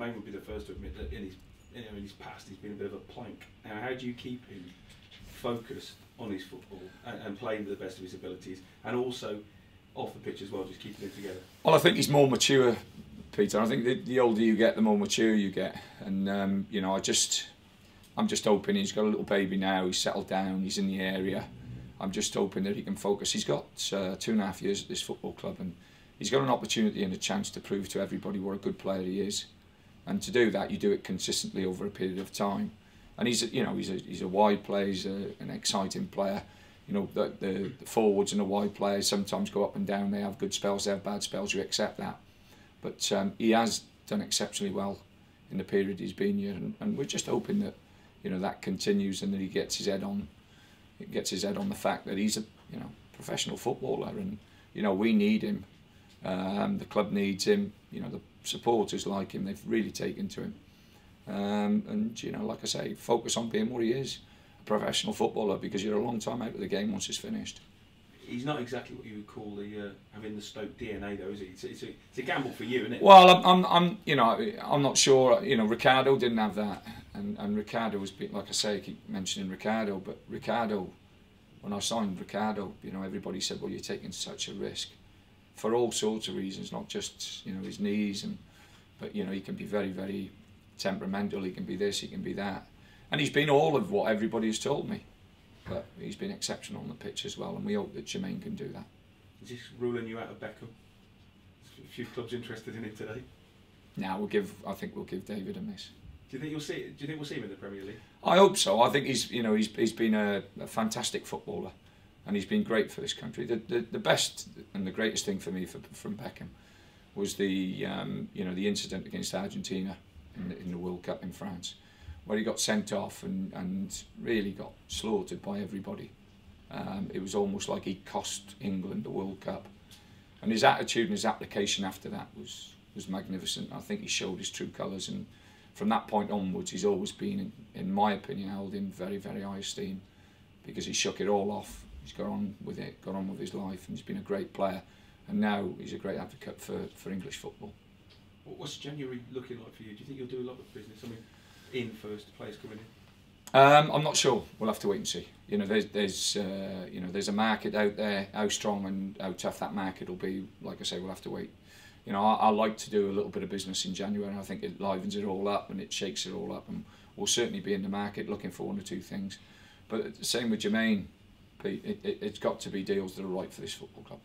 Jermaine would be the first to admit that in his past he's been a bit of a plank. Now, how do you keep him focused on his football and playing to the best of his abilities, and also off the pitch as well, just keeping it together? Well, I think he's more mature, Peter. I think the older you get, the more mature you get, and you know, I'm just hoping he's got a little baby now. He's settled down. He's in the area. I'm just hoping that he can focus. He's got 2.5 years at this football club, and he's got an opportunity and a chance to prove to everybody what a good player he is. And to do that, you do it consistently over a period of time. And he's a wide player. He's an exciting player. You know, the forwards and the wide players sometimes go up and down. They have good spells, they have bad spells. You accept that. But he has done exceptionally well in the period he's been here, and we're just hoping that, you know, that continues and that he gets his head on the fact that he's a, you know, professional footballer, and you know, we need him. The club needs him. You know, the supporters like him. They've really taken to him. And you know, like I say, focus on being what he is, a professional footballer, because you're a long time out of the game once it's finished. He's not exactly what you would call the having the Stoke DNA, though, is he? It's a gamble for you, isn't it? Well, I'm not sure. You know, Ricardo didn't have that, and Ricardo was, like I say, I keep mentioning Ricardo, but Ricardo, when I signed Ricardo, you know, everybody said, well, you're taking such a risk, for all sorts of reasons, not just, you know, his knees, but you know, he can be very, very temperamental. He can be this, he can be that, and he's been all of what everybody has told me. But he's been exceptional on the pitch as well, and we hope that Jermaine can do that. Is this ruling you out of Beckham? A few clubs interested in him today. Now I think we'll give David a miss. Do you think we'll see him in the Premier League? I hope so. I think he's been a fantastic footballer, and he's been great for this country. The best and the greatest thing for me from Beckham was the incident against Argentina in the World Cup in France, where he got sent off and really got slaughtered by everybody. It was almost like he cost England the World Cup. And his attitude and his application after that was magnificent. I think he showed his true colours, and from that point onwards he's always been, in my opinion, held in very, very high esteem, because he shook it all off. He's got on with it, got on with his life, and he's been a great player. And now he's a great advocate for English football. What's January looking like for you? Do you think you'll do a lot of business? I mean, in first, players coming in? I'm not sure. We'll have to wait and see. You know, there's a market out there. How strong and how tough that market will be, like I say, we'll have to wait. You know, I like to do a little bit of business in January. I think it livens it all up and it shakes it all up, and we'll certainly be in the market looking for one or two things. But the same with Jermaine, Pete. It's got to be deals that are right for this football club.